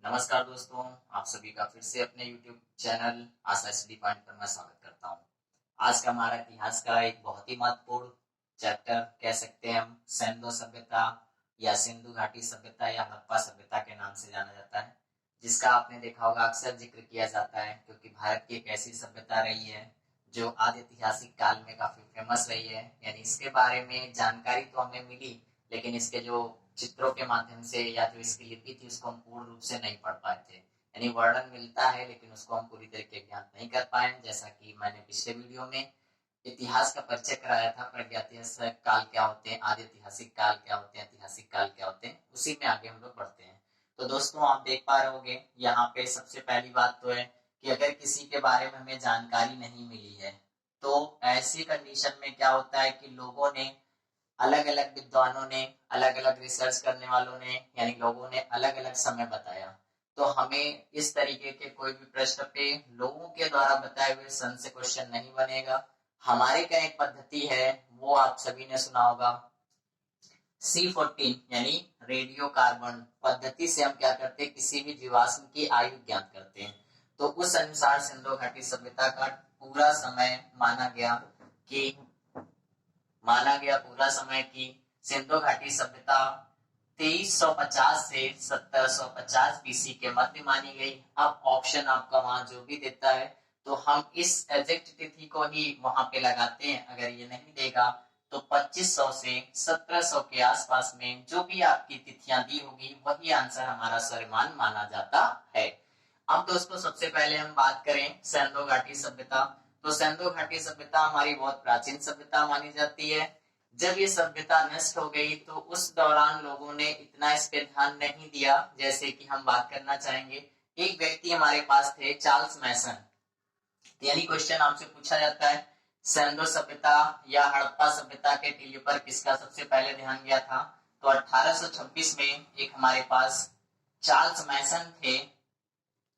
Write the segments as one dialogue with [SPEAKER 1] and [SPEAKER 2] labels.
[SPEAKER 1] नमस्कार दोस्तों, आप सभी का फिर से अपने YouTube चैनल आशा स्टडी पॉइंट पर मैं स्वागत करता हूं। आज का हमारा इतिहास का एक बहुत ही महत्वपूर्ण चैप्टर कह सकते हैं हम सिंधु सभ्यता या सिंधु घाटी सभ्यता या हड़प्पा सभ्यता के नाम से जाना जाता है, जिसका आपने देखा होगा अक्सर जिक्र किया जाता है क्योंकि भारत की एक ऐसी सभ्यता रही है जो आदि ऐतिहासिक काल में काफी फेमस रही है। यानी इसके बारे में जानकारी तो हमें मिली, लेकिन इसके जो चित्रों के माध्यम से या जो इसकी लिपि थी उसको हम पूर्ण रूप से नहीं पढ़ पाए थे। यानी वर्णन मिलता है लेकिन उसको हम पूरी तरीके ज्ञात नहीं कर पाए। जैसा कि मैंने पिछले वीडियो में इतिहास का परिचय कराया था, प्रागैतिहासिक काल क्या होते हैं, आदि ऐतिहासिक काल क्या होते हैं, ऐतिहासिक काल क्या होते हैं, उसी में आगे हम लोग बढ़ते हैं। तो दोस्तों आप देख पा रहे होंगे यहाँ पे सबसे पहली बात तो है कि अगर किसी के बारे में हमें जानकारी नहीं मिली है तो ऐसी कंडीशन में क्या होता है कि लोगों ने अलग अलग विद्वानों ने अलग अलग रिसर्च करने वालों ने यानी लोगों ने अलग अलग समय बताया। तो हमें इस तरीके के कोई भी प्रश्न पे लोगों के द्वारा बताए हुए सन से क्वेश्चन नहीं बनेगा। हमारे क्या एक पद्धति है वो आप सभी ने सुना होगा, C14 यानी रेडियो कार्बन पद्धति से हम क्या करते हैं, किसी भी जीवाश्म की आयु ज्ञात करते हैं। तो उस अनुसार सिंधु घाटी सभ्यता का पूरा समय पूरा समय की सिंधु घाटी सभ्यता 2350 से 1750 बीसी के मध्य मानी गई। अब ऑप्शन आपका वहां जो भी देता है तो हम इस एग्जैक्ट तिथि को ही वहां पे लगाते हैं। अगर ये नहीं देगा तो 2500 से 1700 के आसपास में जो भी आपकी तिथियां दी होगी वही आंसर हमारा सर्वमान माना जाता है। अब दोस्तों सबसे पहले हम बात करें सिंधु घाटी सभ्यता। तो सिंधु घाटी सभ्यता हमारी बहुत प्राचीन सभ्यता मानी जाती है। जब ये सभ्यता नष्ट हो गई तो उस दौरान लोगों ने इतना इस पे ध्यान नहीं दिया। जैसे कि हम बात करना चाहेंगे, एक व्यक्ति हमारे पास थे चार्ल्स मैसन। यानी क्वेश्चन आपसे पूछा जाता है सिंधु सभ्यता या हड़प्पा सभ्यता के टीले पर किसका सबसे पहले ध्यान गया था। तो 1826 में एक हमारे पास चार्ल्स मैसन थे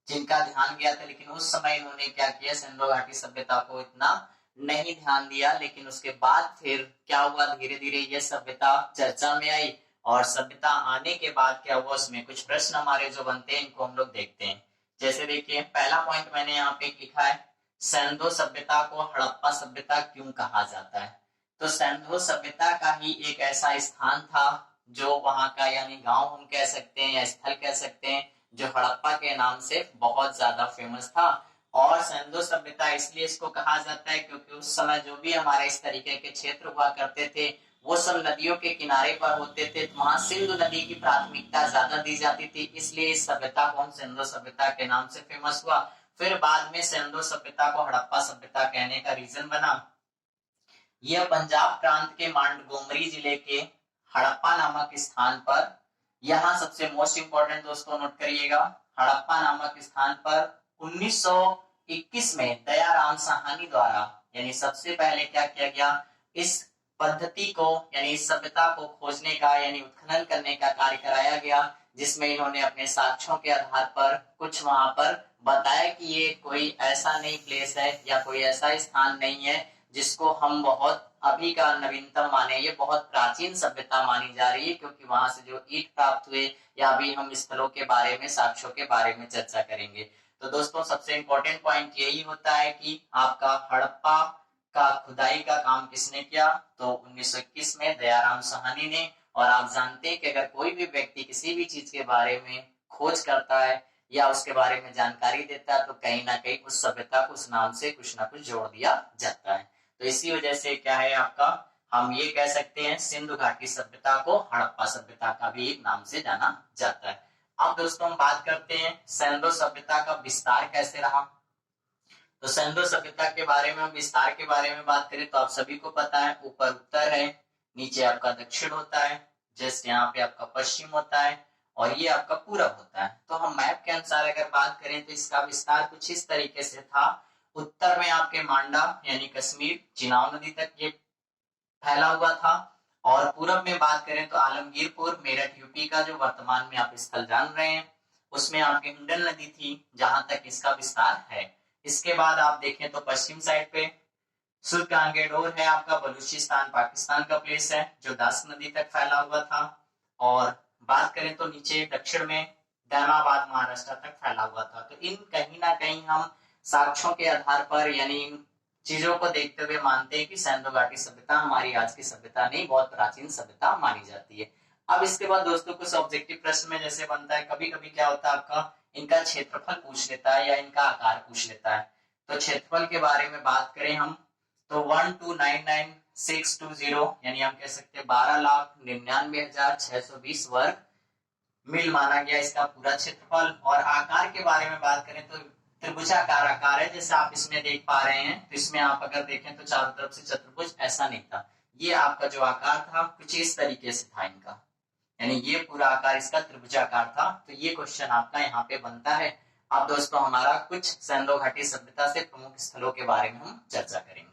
[SPEAKER 1] जिनका ध्यान गया था, लेकिन उस समय इन्होंने क्या किया, सिंधु घाटी सभ्यता को इतना नहीं ध्यान दिया। लेकिन उसके बाद फिर क्या हुआ, धीरे धीरे यह सभ्यता चर्चा में आई और सभ्यता आने के बाद क्या हुआ, उसमें कुछ प्रश्न हमारे जो बनते हैं इनको हम लोग देखते हैं। जैसे देखिए पहला पॉइंट मैंने यहाँ पे लिखा है, सिंधु सभ्यता को हड़प्पा सभ्यता क्यों कहा जाता है। तो सिंधु सभ्यता का ही एक ऐसा स्थान था जो वहां का यानी गांव हम कह सकते हैं या स्थल कह सकते हैं जो हड़प्पा के नाम से बहुत ज्यादा फेमस था। और सिंधु सभ्यता इसलिए इसको कहा जाता है क्योंकि उस समय जो भी हमारे इस तरीके के क्षेत्र हुआ करते थे वो सब नदियों के किनारे पर होते थे, तो वहां सिंधु नदी की प्राथमिकता ज्यादा दी जाती थी, इसलिए इस सभ्यता को हम सिंधु सभ्यता के नाम से फेमस हुआ। फिर बाद में सिंधु सभ्यता को हड़प्पा सभ्यता कहने का रीजन बना, यह पंजाब प्रांत के मांडगोमरी जिले के हड़प्पा नामक स्थान पर, यहाँ सबसे मोस्ट इंपोर्टेंट दोस्तों नोट करिएगा, हड़प्पा नामक स्थान पर 1921 में दयाराम साहनी द्वारा यानी सबसे पहले क्या किया गया, इस पद्धति को यानी इस सभ्यता को खोजने का यानी उत्खनन करने का कार्य कराया गया, जिसमें इन्होंने अपने साक्ष्यों के आधार पर कुछ वहां पर बताया कि ये कोई ऐसा नहीं प्लेस है या कोई ऐसा स्थान नहीं है जिसको हम बहुत अभी का नवीनतम माने, ये बहुत प्राचीन सभ्यता मानी जा रही है, क्योंकि वहां से जो ईंट प्राप्त हुए या अभी हम स्थलों के बारे में साक्ष्यों के बारे में चर्चा करेंगे। तो दोस्तों सबसे इंपॉर्टेंट पॉइंट यही होता है कि आपका हड़प्पा का खुदाई का काम किसने किया, तो 1921 में दयाराम साहनी ने। और आप जानते हैं कि अगर कोई भी व्यक्ति किसी भी चीज के बारे में खोज करता है या उसके बारे में जानकारी देता है तो कहीं ना कहीं उस सभ्यता को उस नाम से कुछ ना कुछ जोड़ दिया जाता है। तो इसी वजह से क्या है आपका, हम ये कह सकते हैं सिंधु घाटी सभ्यता को हड़प्पा सभ्यता का भी एक नाम से जाना जाता है। अब दोस्तों हम बात करते हैं सिंधु सभ्यता का विस्तार कैसे रहा। तो सिंधु सभ्यता के बारे में हम विस्तार के बारे में बात करें तो आप सभी को पता है, ऊपर उत्तर है, नीचे आपका दक्षिण होता है, जैसे यहाँ पे आपका पश्चिम होता है और ये आपका पूरब होता है। तो हम मैप के अनुसार अगर बात करें तो इसका विस्तार कुछ इस तरीके से था, उत्तर में आपके मांडा यानी कश्मीर चिनाब नदी तक ये फैला हुआ था, और पूरब में बात करें तो आलमगीरपुर मेरठ यूपी का जो वर्तमान में आप स्थल जान रहे हैं उसमें आपकी हिंडन नदी थी जहां तक इसका विस्तार है। इसके बाद आप देखें तो पश्चिम साइड पे सुल्तानगढ़ है आपका बलूचिस्तान पाकिस्तान का प्लेस है जो दास नदी तक फैला हुआ था। और बात करें तो नीचे दक्षिण में धर्माबाद महाराष्ट्र तक फैला हुआ था। तो इन कहीं ना कहीं हम साक्ष्यों के आधार पर यानी इन चीजों को देखते हुए मानते हैं कि सिंधु घाटी सभ्यता हमारी आज की सभ्यता नहीं, बहुत प्राचीन सभ्यता मानी जाती है। अब इसके बाद दोस्तों कुछ ऑब्जेक्टिव प्रश्न में जैसे बनता है, कभी कभी क्या होता है आपका इनका क्षेत्रफल पूछ लेता है या इनका आकार पूछ लेता है। तो क्षेत्रफल के बारे में बात करें हम तो 1299620 यानी हम कह सकते हैं 12,99,620 वर्ग मील माना गया इसका पूरा क्षेत्रफल। और आकार के बारे में बात करें तो त्रिभुजाकार आकार है, जैसे आप इसमें देख पा रहे हैं। तो इसमें आप अगर देखें तो चारों तरफ से चतुर्भुज ऐसा नहीं था, ये आपका जो आकार था कुछ इस तरीके से था इनका, यानी ये पूरा आकार इसका त्रिभुजाकार था। तो ये क्वेश्चन आपका यहाँ पे बनता है। अब दोस्तों हमारा कुछ सिंधु घाटी सभ्यता से प्रमुख स्थलों के बारे में हम चर्चा करेंगे।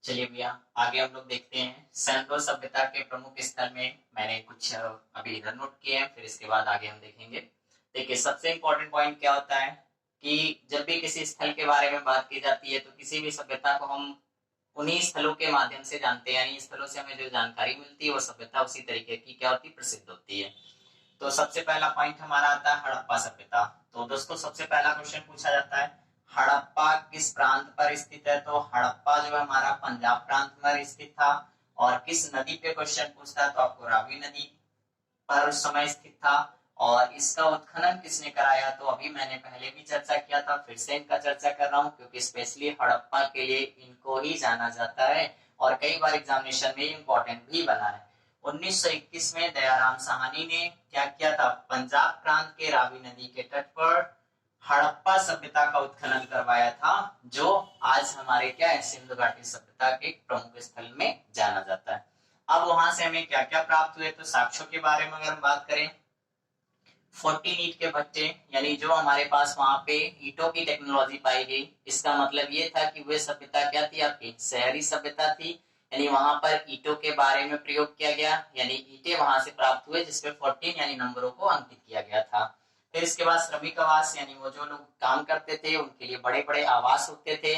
[SPEAKER 1] चलिए भैया आगे हम लोग देखते हैं सिंधु सभ्यता के प्रमुख स्थल में मैंने कुछ अभी इधर नोट किए हैं, फिर इसके बाद आगे हम देखेंगे। देखिए सबसे इंपॉर्टेंट पॉइंट क्या होता है कि जब भी किसी स्थल के बारे में बात की जाती है तो किसी भी सभ्यता को हम उन्हीं स्थलों के माध्यम से जानते हैं, यानी स्थलों से हमें जो जानकारी मिलती है वो सभ्यता उसी तरीके की क्या होती है, प्रसिद्ध होती है। तो सबसे पहला पॉइंट हमारा आता है हड़प्पा सभ्यता। तो दोस्तों सबसे पहला क्वेश्चन पूछा जाता है हड़प्पा किस प्रांत पर स्थित है। तो हड़प्पा जो है हमारा पंजाब प्रांत पर स्थित था। और किस नदी पे क्वेश्चन पूछता है तो आपको रावी नदी पर उस समय स्थित था। और इसका उत्खनन किसने कराया, तो अभी मैंने पहले भी चर्चा किया था, फिर से इनका चर्चा कर रहा हूँ क्योंकि स्पेशली हड़प्पा के लिए इनको ही जाना जाता है और कई बार एग्जामिनेशन में इंपॉर्टेंट भी बना है। 1921 में दयाराम साहनी ने क्या किया था, पंजाब प्रांत के रावी नदी के तट पर हड़प्पा सभ्यता का उत्खनन करवाया था, जो आज हमारे क्या है सिंधु घाटी सभ्यता के प्रमुख स्थल में जाना जाता है। अब वहां से हमें क्या क्या प्राप्त हुए, तो साक्ष्यों के बारे में अगर हम बात करें 14 ईंट के भट्टे, यानी जो हमारे पास वहां पे ईंटों की टेक्नोलॉजी पाई गई। इसका मतलब ये था कि वह सभ्यता क्या थी, आपकी शहरी सभ्यता थी, यानी वहां पर ईंटों के बारे में प्रयोग किया गया, यानी ईंटें वहां से प्राप्त हुए जिसपे 14 यानी नंबरों को अंकित किया गया था। फिर इसके बाद श्रमिक आवास, यानी वो जो लोग काम करते थे उनके लिए बड़े बड़े आवास होते थे।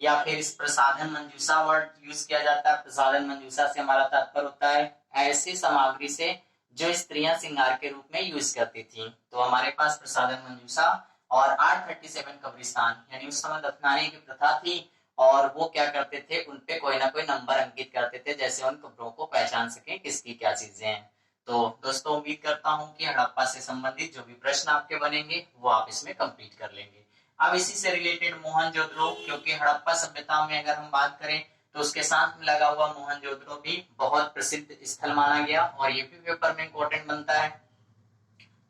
[SPEAKER 1] या फिर इस प्रसाधन मंजूषा वर्ड यूज किया जाता है। प्रसाधन मंजूषा से हमारा तात्पर्य होता है ऐसी सामग्री से जो स्त्रियां श्रृंगार के रूप में यूज करती थी। तो हमारे पास प्रसाधन मंजूषा और 837 कब्रिस्तान, यानी उस समय दफनाने की प्रथा थी और वो क्या करते थे, उनपे कोई ना कोई नंबर अंकित करते थे, जैसे उन कब्रों को पहचान सके किसकी क्या चीजें हैं। तो दोस्तों उम्मीद करता हूं कि हड़प्पा से संबंधित जो भी प्रश्न आपके बनेंगे वो आप इसमें कंप्लीट कर लेंगे। अब इसी से रिलेटेड मोहनजोदड़ो, क्योंकि हड़प्पा सभ्यता में अगर हम बात करें तो उसके साथ में लगा हुआ मोहनजोदड़ो भी बहुत प्रसिद्ध स्थल माना गया और ये भी पेपर में इंपॉर्टेंट बनता है।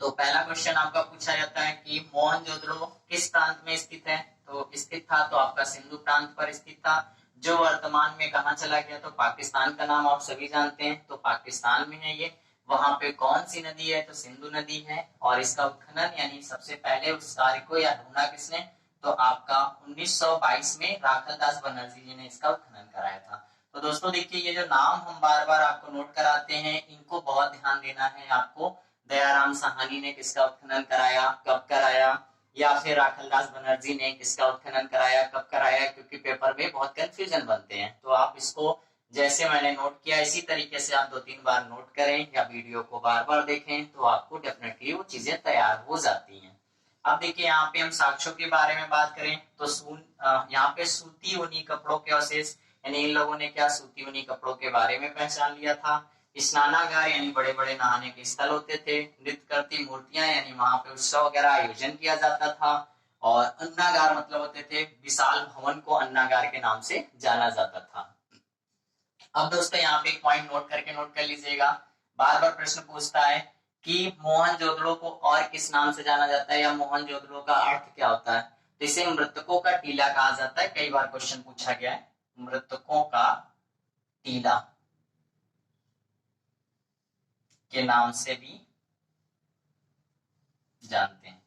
[SPEAKER 1] तो पहला क्वेश्चन आपका पूछा जाता है कि मोहनजोदड़ो किस प्रांत में स्थित है। तो स्थित था तो आपका सिंधु प्रांत पर स्थित था, जो वर्तमान में कहाँ चला गया, तो पाकिस्तान का नाम आप सभी जानते हैं, तो पाकिस्तान में है ये। वहां पे कौन सी नदी है, तो सिंधु नदी है। और इसका उत्खनन यानी सबसे पहले उस कार्य को या ढूंढा किसने, तो आपका 1922 में राखलदास बनर्जी जी ने इसका उत्खनन कराया था। तो दोस्तों देखिए ये जो नाम हम बार बार आपको नोट कराते हैं इनको बहुत ध्यान देना है आपको। दयाराम साहनी ने किसका उत्खनन कराया, कब कराया, या फिर राखलदास बनर्जी ने किसका उत्खनन कराया, कब कराया, क्योंकि पेपर में बहुत कंफ्यूजन बनते हैं। तो आप इसको जैसे मैंने नोट किया इसी तरीके से आप 2-3 बार नोट करें या वीडियो को बार बार देखें तो आपको डेफिनेटली वो चीजें तैयार हो जाती हैं। अब देखिए यहाँ पे हम साक्ष्यों के बारे में बात करें तो यहाँ पे सूती ऊनी कपड़ों के अवशेष, यानी इन लोगों ने क्या सूती ऊनी कपड़ों के बारे में पहचान लिया था। स्नानागार यानी बड़े बड़े नहाने के स्थल होते थे। नृत्य करती मूर्तियां, यानी वहां पे उत्सव वगैरह आयोजन किया जाता था। और अन्नागार मतलब होते थे विशाल भवन को अन्नागार के नाम से जाना जाता था। अब दोस्तों यहाँ पे एक पॉइंट नोट कर लीजिएगा, बार बार प्रश्न पूछता है कि मोहनजोदड़ो को और किस नाम से जाना जाता है या मोहनजोदड़ो का अर्थ क्या होता है। तो इसे मृतकों का टीला कहा जाता है, कई बार क्वेश्चन पूछा गया है, मृतकों का टीला के नाम से भी जानते हैं।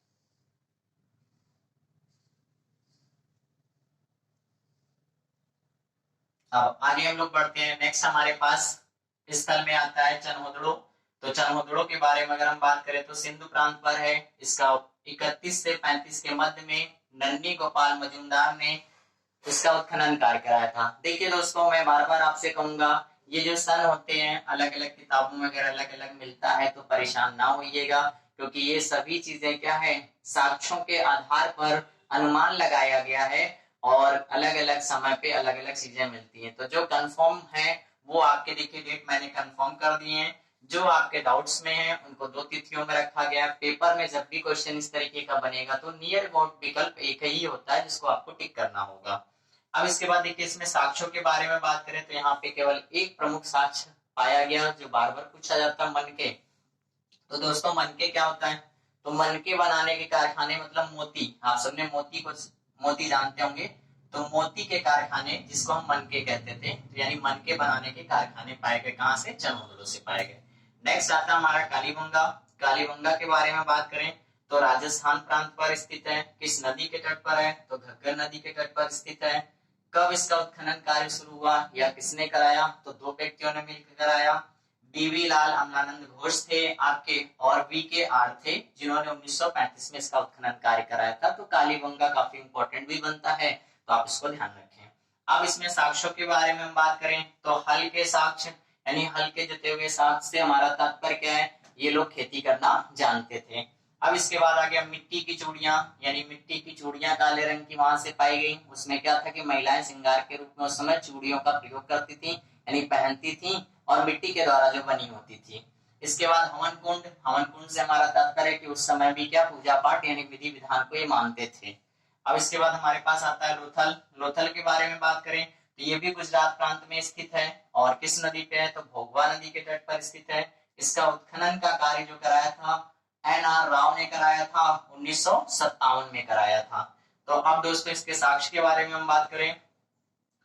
[SPEAKER 1] अब आगे हम लोग बढ़ते हैं। नेक्स्ट हमारे पास स्थल में आता है चनहोदड़ो। तो चनहोदड़ो के बारे में अगर हम बात करें तो सिंधु प्रांत पर है। इसका 31 से 35 के मध्य में नन्नी गोपाल मजूमदार ने इसका उत्खनन कार्य कराया था। देखिए दोस्तों मैं बार बार आपसे कहूंगा ये जो सन होते हैं अलग अलग किताबों में अगर अलग अलग मिलता है तो परेशान ना होइएगा, क्योंकि ये सभी चीजें क्या है, साक्ष्यों के आधार पर अनुमान लगाया गया है और अलग अलग समय पे अलग अलग चीजें मिलती हैं। तो जो कंफर्म है वो आपके देखिए डेट मैंने कंफर्म कर दिए हैं। जो आपके डाउट्स में है उनको 2 तिथियों में रखा गया। पेपर में जब भी क्वेश्चन इस तरीके का बनेगा तो नियर अबाउट विकल्प एक ही होता है जिसको आपको टिक करना होगा। अब इसके बाद देखिए इसमें साक्ष्यों के बारे में बात करें तो यहाँ पे केवल एक प्रमुख साक्ष्य पाया गया जो बार बार पूछा जाता है, मन के। तो दोस्तों मन के क्या होता है, तो मन के बनाने के कारखाने मतलब मोती, आप सबने मोती को मोती जानते होंगे, तो मोती के कारखाने जिसको हम मन के कहते थे, तो यानी मन के बनाने के कारखाने पाए गए कहां से, चंद्रमंडलों से पाए गए। नेक्स्ट आता है हमारा कालीबंगा। कालीबंगा के बारे में बात करें तो राजस्थान प्रांत पर स्थित है। किस नदी के तट पर है, तो घग्गर नदी के तट पर स्थित है। कब इसका उत्खनन कार्य शुरू हुआ या किसने कराया, तो 2 व्यक्तियों ने मिलकर कराया। बीवी लाल अमलानंद घोष थे आपके और वी के आर थे जिन्होंने 1935 में इसका उत्खनन कार्य कराया था। तो कालीबंगा काफी इंपॉर्टेंट भी बनता है, तो आप इसको ध्यान रखें। अब इसमें साक्ष्यों के बारे में हम बात करें तो हल के साक्ष्य यानी हल के जोते हुए साक्ष्य से हमारा तात्पर्य क्या है, ये लोग खेती करना जानते थे। अब इसके बाद आ गया मिट्टी की चूड़ियां, यानी मिट्टी की चूड़ियां काले रंग की वहां से पाई गई। उसमें क्या था कि महिलाएं श्रृंगार के रूप में उस समय चूड़ियों का प्रयोग करती थी यानी पहनती थी और मिट्टी के द्वारा जो बनी होती थी। इसके बाद हवन कुंड, हवन कुंड से हमारा तात्पर्य कि उस समय भी क्या पूजा पाठ यानी विधि विधान को ये मानते थे। अब इसके बाद हमारे पास आता है लोथल। लोथल के बारे में बात करें तो ये भी गुजरात प्रांत में स्थित है और किस नदी पे है, तो भोगवा नदी के तट पर स्थित है। इसका उत्खनन का कार्य जो कराया था एन.आर. राव ने कराया था, 1957 में कराया था। तो अब दोस्तों इसके साक्ष्य के बारे में हम बात करें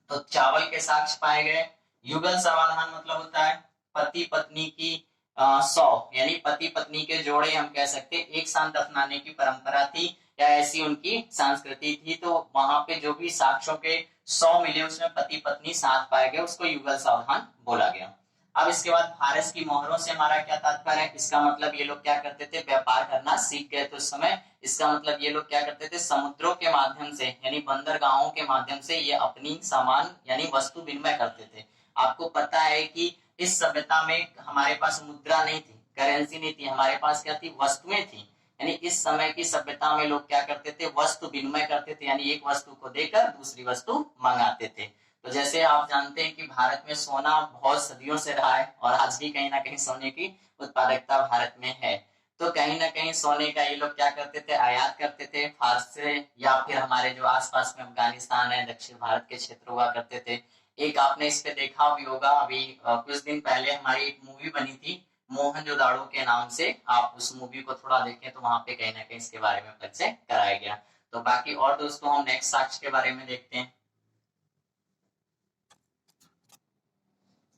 [SPEAKER 1] तो चावल के साक्ष्य पाए गए। युगल समाधान मतलब होता है पति पत्नी की 100 यानी पति पत्नी के जोड़े हम कह सकते हैं एक साथ दफनाने की परंपरा थी या ऐसी उनकी संस्कृति थी। तो वहां पे जो भी साक्ष्यों के 100 मिले उसमें पति पत्नी साथ पाए गए, उसको युगल सावधान बोला गया। अब इसके बाद फारस की मोहरों से हमारा क्या तात्पर्य है, इसका मतलब ये लोग क्या करते थे, व्यापार करना सीख गए थे उस समय। इसका मतलब ये लोग क्या करते थे, समुद्रों के माध्यम से यानी बंदरगाहों के माध्यम से ये अपनी सामान यानी वस्तु विनिमय करते थे। आपको पता है कि इस सभ्यता में हमारे पास मुद्रा नहीं थी, करेंसी नहीं थी, हमारे पास क्या थी, वस्तुएं थी। यानी इस समय की सभ्यता में लोग क्या करते थे, वस्तु विनिमय करते थे, यानी एक वस्तु को देकर दूसरी वस्तु मंगाते थे। तो जैसे आप जानते हैं कि भारत में सोना बहुत सदियों से रहा है और आज भी कहीं ना कहीं सोने की उत्पादकता भारत में है। तो कहीं ना कहीं सोने का ये लोग क्या करते थे, आयात करते थे फारस से या फिर हमारे जो आसपास में अफगानिस्तान है, दक्षिण भारत के क्षेत्र हुआ करते थे। एक आपने इस पे देखा भी होगा, अभी कुछ दिन पहले हमारी एक मूवी बनी थी मोहनजोदाड़ो के नाम से, आप उस मूवी को थोड़ा देखें तो वहां पे कहीं ना कहीं इसके बारे में परिचय कराया गया। तो बाकी और दोस्तों हम नेक्स्ट साक्ष्य के बारे में देखते हैं।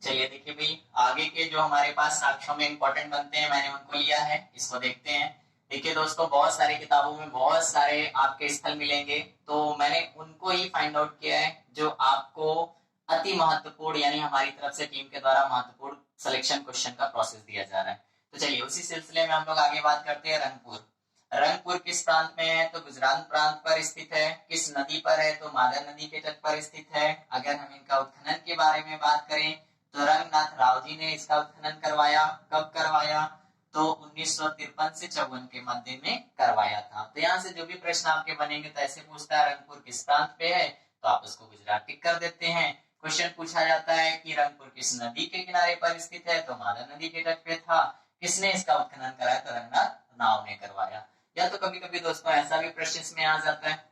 [SPEAKER 1] चलिए देखिए भाई आगे के जो हमारे पास साक्ष्यों में इंपॉर्टेंट बनते हैं मैंने उनको लिया है, इसको देखते हैं। देखिए दोस्तों बहुत सारी किताबों में बहुत सारे आपके स्थल मिलेंगे, तो मैंने उनको ही फाइंड आउट किया है जो आपको अति महत्वपूर्ण यानी हमारी तरफ से टीम के द्वारा महत्वपूर्ण सिलेक्शन क्वेश्चन का प्रोसेस दिया जा रहा है। तो चलिए उसी सिलसिले में हम लोग आगे बात करते हैं। रंगपुर, रंगपुर किस प्रांत में है, तो गुजरात प्रांत पर स्थित है। किस नदी पर है, तो मादर नदी के तट पर स्थित है। अगर हम इनका उत्खनन के बारे में बात करें तो रंगनाथ राव जी ने इसका उत्खनन करवाया। कब करवाया, तो 1953 से 54 के मध्य में करवाया था। तो यहाँ से जो भी प्रश्न आपके बनेंगे तो ऐसे पूछता है रंगपुर किस प्रांत पे है, तो आप उसको गुजरात टिक कर देते हैं। क्वेश्चन पूछा जाता है कि रंगपुर किस नदी के किनारे पर स्थित है, तो मादर नदी के तट पे था। किसने इसका उत्खनन कराया, तो रंगनाथ राव ने करवाया। या तो कभी कभी दोस्तों ऐसा भी प्रश्न इसमें आ जाता है,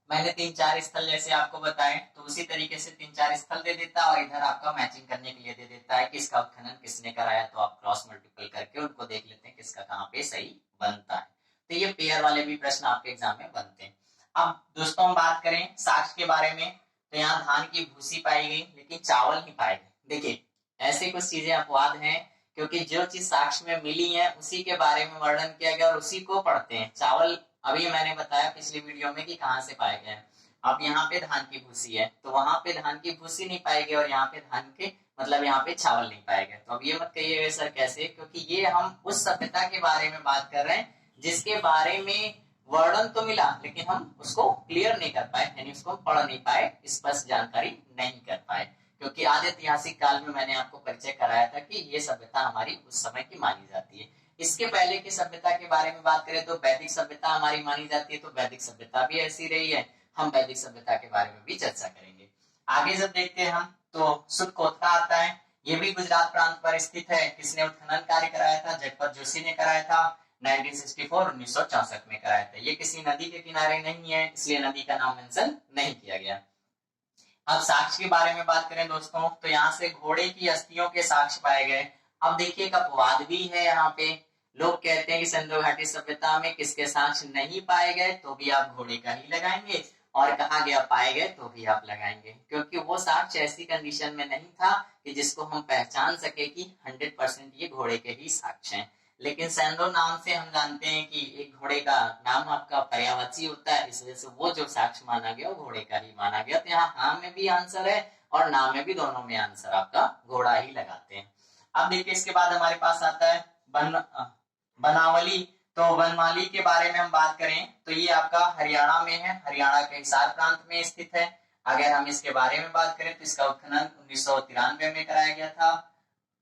[SPEAKER 1] मैंने 3-4 स्थल जैसे आपको बताए तो उसी तरीके से 3-4 स्थल दे देता और इधर आपका मैचिंग करने के लिए दे देता है कि इसका उत्खनन किसने कराया, तो आप क्रॉस मल्टीपल करके उनको देख लेते हैं किसका कहाँ पे सही बनता है। तो ये पेयर वाले भी प्रश्न आपके एग्जाम में बनते हैं। अब दोस्तों हम बात करें साक्ष्य के बारे में, तो यहाँ धान की भूसी पाई गई लेकिन चावल नहीं पाए गए। देखिए ऐसे कुछ चीजें अपवाद हैं, क्योंकि जो चीज साक्ष्य में मिली है उसी के बारे में वर्णन किया गया और उसी को पढ़ते हैं। चावल अभी मैंने बताया पिछली वीडियो में कि कहाँ से पाए गए। अब यहाँ पे धान की भूसी है तो वहां पे धान की भूसी नहीं पाई गई और यहाँ पे धान के मतलब यहाँ पे चावल नहीं पाए गए। तो अब ये मत कहिए सर कैसे, क्योंकि ये हम उस सभ्यता के बारे में बात कर रहे हैं जिसके बारे में वर्णन तो मिला लेकिन हम उसको क्लियर नहीं कर पाए, यानी उसको पढ़ नहीं पाए, स्पष्ट जानकारी नहीं कर पाए। क्योंकि आदि ऐतिहासिक काल में मैंने आपको परिचय कराया था कि ये सभ्यता हमारी उस समय की मानी जाती है। इसके पहले की सभ्यता के बारे में बात करें तो वैदिक सभ्यता हमारी मानी जाती है, तो वैदिक सभ्यता भी ऐसी रही है। हम वैदिक सभ्यता के बारे में भी चर्चा करेंगे। आगे जब देखते हैं हम तो सुतकोतरा आता है। ये भी गुजरात प्रांत पर स्थित है। किसने उत्खनन कार्य कराया था? जगपत जोशी ने कराया था 1964 में कराया था। ये किसी नदी के किनारे नहीं है, इसलिए नदी का नाम मेंशन नहीं किया गया। अब साक्ष्य के बारे में बात करें दोस्तों, तो यहाँ से घोड़े की अस्थियों के साक्ष्य पाए गए। अब देखिए एक अपवाद भी है यहाँ पे। लोग कहते हैं कि सिंधु घाटी सभ्यता में किसके साक्ष्य नहीं पाए गए तो भी आप घोड़े का ही लगाएंगे, और कहा गया पाए गए तो भी आप लगाएंगे, क्योंकि वो साक्ष्य ऐसी कंडीशन में नहीं था कि जिसको हम पहचान सके कि 100% ये घोड़े के ही साक्ष्य हैं। लेकिन सेंधो नाम से हम जानते हैं कि एक घोड़े का नाम आपका पर्यायवाची होता है, इस वजह से वो जो साक्ष्य माना गया वो घोड़े का ही माना गया। तो यहाँ हाँ में भी आंसर है और ना में भी, दोनों में आंसर आपका घोड़ा ही लगाते हैं। अब देखिए इसके बाद हमारे पास आता है बनावली। तो वनमाली के बारे में हम बात करें तो ये आपका हरियाणा में है, हरियाणा के हिसार प्रांत में स्थित है। अगर हम इसके बारे में बात करें तो इसका उत्खनन 1993 में कराया गया था,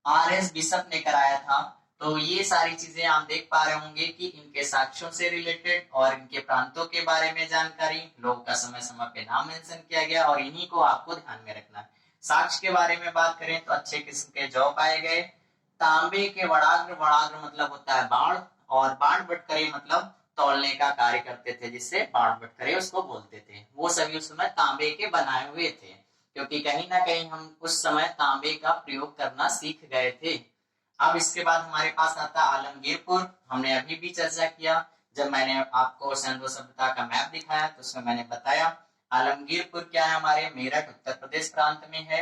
[SPEAKER 1] RS बिशप ने कराया था। तो ये सारी चीजें आप देख पा रहे होंगे कि इनके साक्ष्यों से रिलेटेड और इनके प्रांतों के बारे में जानकारी, लोगों का समय समय पे नाम मेंशन किया गया और इन्हीं को आपको ध्यान में रखना है। साक्ष्य के बारे में बात करें तो अच्छे किस्म के जौ पाए गए, तांबे के वड़ाग्र, वड़ाग्र मतलब होता है बाण, और बाण बटकरे मतलब तौलने का कार्य करते थे, जिससे बाण बटकरे उसको बोलते थे। वो सभी उस समय तांबे के बनाए हुए थे, क्योंकि कहीं ना कहीं हम उस समय तांबे का प्रयोग करना सीख गए थे। अब इसके बाद हमारे पास आता है आलमगीरपुर। हमने अभी भी चर्चा किया, जब मैंने आपको सिंधु सभ्यता का मैप दिखाया तो उसमें मैंने बताया आलमगीरपुर क्या है, हमारे मेरठ उत्तर प्रदेश प्रांत में है,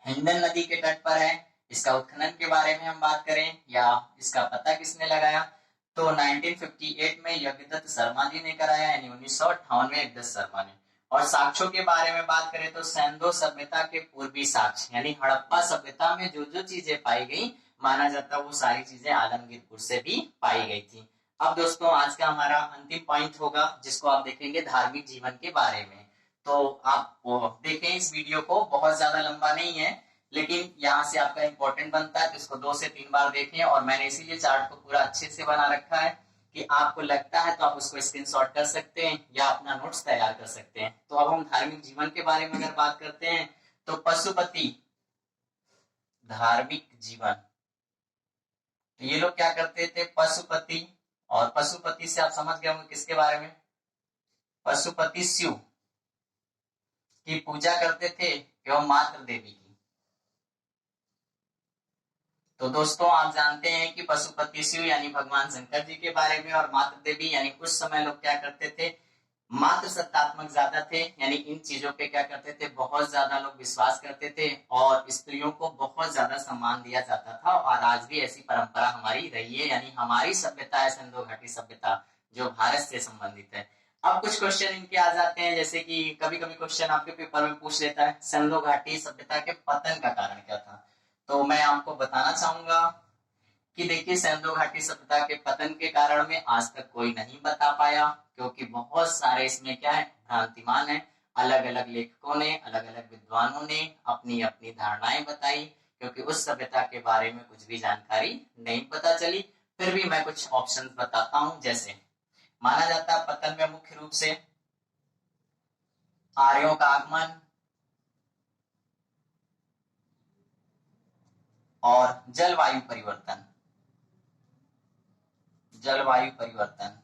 [SPEAKER 1] हिंडन नदी के तट पर है। इसका उत्खनन के बारे में हम बात करें या इसका पता किसने लगाया तो 1958 में यज्ञदत्त शर्मा जी ने कराया, यानी 1958 में यज्ञदत्त शर्मा ने। और साक्ष्यों के बारे में बात करें तो सिंधु सभ्यता के पूर्वी साक्ष्य यानी हड़प्पा सभ्यता में जो जो चीजें पाई गई माना जाता वो सारी चीजें आलमगीरपुर से भी पाई गई थी। अब दोस्तों आज का हमारा अंतिम पॉइंट होगा जिसको आप देखेंगे धार्मिक जीवन के बारे में। तो आप देखें इस वीडियो को, बहुत ज्यादा लंबा नहीं है लेकिन यहाँ से आपका इंपॉर्टेंट बनता है, तो इसको 2 से 3 बार देखें। और मैंने इसीलिए चार्ट को पूरा अच्छे से बना रखा है कि आपको लगता है तो आप उसको स्क्रीनशॉट कर सकते हैं या अपना नोट्स तैयार कर सकते हैं। तो अब हम धार्मिक जीवन के बारे में अगर बात करते हैं तो पशुपति धार्मिक जीवन, तो ये लोग क्या करते थे पशुपति, और पशुपति से आप समझ गए होंगे किसके बारे में, पशुपति शिव की पूजा करते थे एवं मातृ देवी की। तो दोस्तों आप जानते हैं कि पशुपति शिव यानी भगवान शंकर जी के बारे में, और मातृ देवी यानी उस समय लोग क्या करते थे मातृ सत्तात्मक ज्यादा थे, यानी इन चीजों पे क्या करते थे बहुत ज्यादा लोग विश्वास करते थे और स्त्रियों को बहुत ज्यादा सम्मान दिया जाता था। और आज भी ऐसी परंपरा हमारी रही है, यानी हमारी सभ्यता है सिंधु घाटी सभ्यता जो भारत से संबंधित है। अब कुछ क्वेश्चन इनके आ जाते हैं, जैसे कि कभी कभी क्वेश्चन आपके पेपर में पूछ लेता है सिंधु घाटी सभ्यता के पतन का कारण क्या था। तो मैं आपको बताना चाहूंगा कि देखिए सिंधु घाटी सभ्यता के पतन के कारण में आज तक कोई नहीं बता पाया, क्योंकि बहुत सारे इसमें क्या है भ्रांतिमान है। अलग अलग लेखकों ने, अलग अलग विद्वानों ने अपनी अपनी धारणाएं बताई, क्योंकि उस सभ्यता के बारे में कुछ भी जानकारी नहीं पता चली। फिर भी मैं कुछ ऑप्शन बताता हूं, जैसे माना जाता है पतन में मुख्य रूप से आर्यों का आगमन और जलवायु परिवर्तन, जलवायु परिवर्तन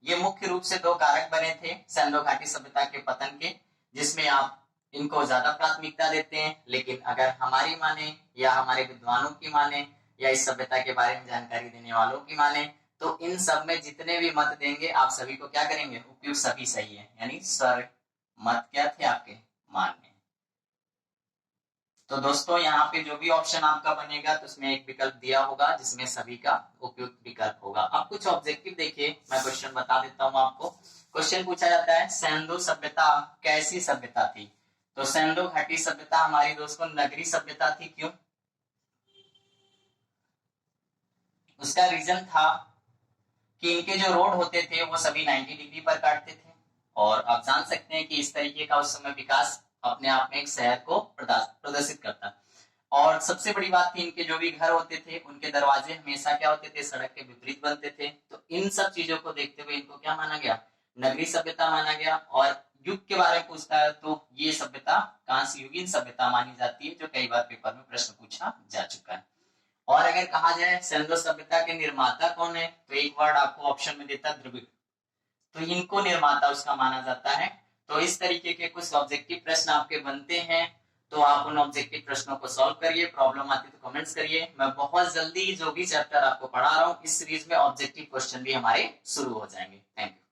[SPEAKER 1] ये मुख्य रूप से 2 कारक बने थे सिंधु घाटी सभ्यता के पतन के, जिसमें आप इनको ज्यादा प्राथमिकता देते हैं। लेकिन अगर हमारी माने या हमारे विद्वानों की माने या इस सभ्यता के बारे में जानकारी देने वालों की माने तो इन सब में जितने भी मत देंगे आप सभी को क्या करेंगे उपयुक्त सभी सही है, यानी सर मत क्या थे आपके मान्य। तो दोस्तों यहाँ पे जो भी ऑप्शन आपका बनेगा तो उसमें एक विकल्प दिया होगा जिसमें सभी का उपयुक्त विकल्प होगा। अब कुछ ऑब्जेक्टिव देखिए, मैं क्वेश्चन बता देता हूँ आपको। क्वेश्चन पूछा जाता है सिंधु सभ्यता कैसी सभ्यता थी, तो सिंधु घाटी सभ्यता हमारी दोस्तों नगरी सभ्यता थी। क्यों? उसका रीजन था कि इनके जो रोड होते थे वो सभी 90 डिग्री पर काटते थे, और आप जान सकते हैं कि इस तरीके का उस समय विकास अपने आप में एक शहर को प्रदर्शित करता। और सबसे बड़ी बात थी, इनके जो भी घर होते थे उनके दरवाजे हमेशा क्या होते थे, सड़क के विपरीत बनते थे। तो इन सब चीजों को देखते हुए इनको क्या माना गया, नगरीय सभ्यता माना गया। और युग के बारे में पूछता है तो ये सभ्यता कांस्य युगीन सभ्यता मानी जाती है, जो कई बार पेपर में प्रश्न पूछा जा चुका है। और अगर कहा जाए सिंधु सभ्यता के निर्माता कौन है, तो एक वर्ड आपको ऑप्शन में देता द्रविड़, तो इनको निर्माता उसका माना जाता है। तो इस तरीके के कुछ ऑब्जेक्टिव प्रश्न आपके बनते हैं, तो आप उन ऑब्जेक्टिव प्रश्नों को सॉल्व करिए। प्रॉब्लम आती तो कमेंट्स करिए। मैं बहुत जल्दी जो भी चैप्टर आपको पढ़ा रहा हूँ इस सीरीज में ऑब्जेक्टिव क्वेश्चन भी हमारे शुरू हो जाएंगे। Thank you.